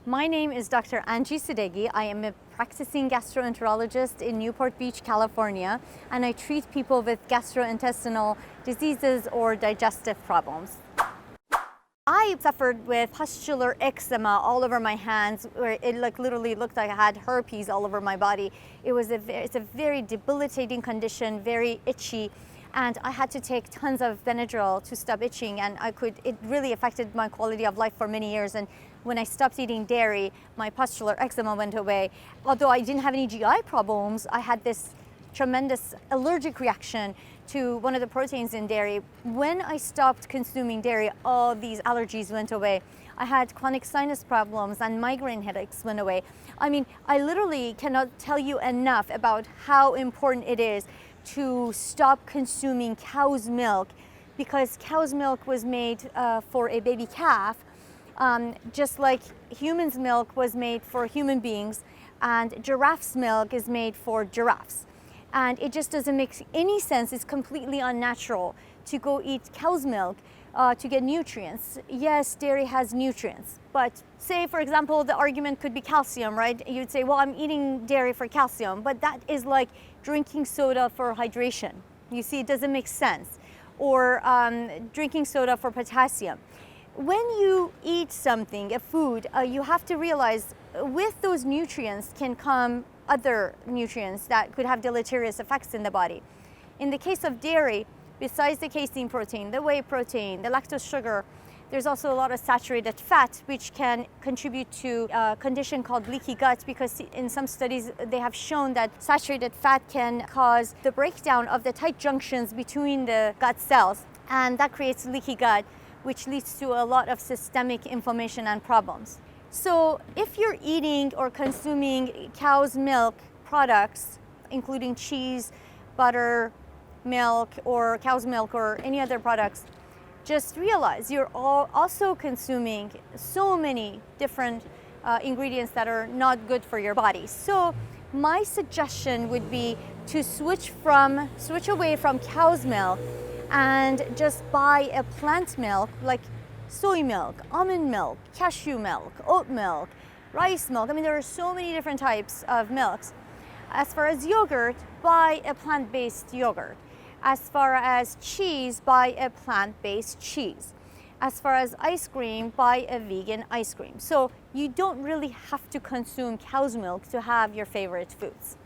My name is Dr. Angie Sadeghi. I am a practicing gastroenterologist in Newport Beach, California, and I treat people with gastrointestinal diseases or digestive problems. I suffered with pustular eczema all over my hands, where it literally looked like I had herpes all over my body. It's a very debilitating condition, very itchy, and I had to take tons of Benadryl to stop itching, and it really affected my quality of life for many years. And when I stopped eating dairy, my pustular eczema went away. Although I didn't have any GI problems, I had this tremendous allergic reaction to one of the proteins in dairy. When I stopped consuming dairy, all these allergies went away. I had chronic sinus problems and migraine headaches went away. I mean, I literally cannot tell you enough about how important it is to stop consuming cow's milk, because cow's milk was made for a baby calf, just like human's milk was made for human beings, and giraffe's milk is made for giraffes. And it just doesn't make any sense. It's completely unnatural to go eat cow's milk to get nutrients. Yes, dairy has nutrients, but say, for example, the argument could be calcium, right? You'd say, well, I'm eating dairy for calcium, but that is like drinking soda for hydration. You see, it doesn't make sense. Or drinking soda for potassium. When you eat something, a food, you have to realize with those nutrients can come other nutrients that could have deleterious effects in the body. In the case of dairy, besides the casein protein, the whey protein, the lactose sugar, there's also a lot of saturated fat, which can contribute to a condition called leaky gut, because in some studies they have shown that saturated fat can cause the breakdown of the tight junctions between the gut cells, and that creates leaky gut, which leads to a lot of systemic inflammation and problems. So if you're eating or consuming cow's milk products, including cheese, butter, milk, or cow's milk, or any other products, just realize you're also consuming so many different ingredients that are not good for your body. So my suggestion would be to switch away from cow's milk and just buy a plant milk like soy milk, almond milk, cashew milk, oat milk, rice milk. I mean, there are so many different types of milks. As far as yogurt, buy a plant-based yogurt. As far as cheese, buy a plant-based cheese. As far as ice cream, buy a vegan ice cream. So you don't really have to consume cow's milk to have your favorite foods.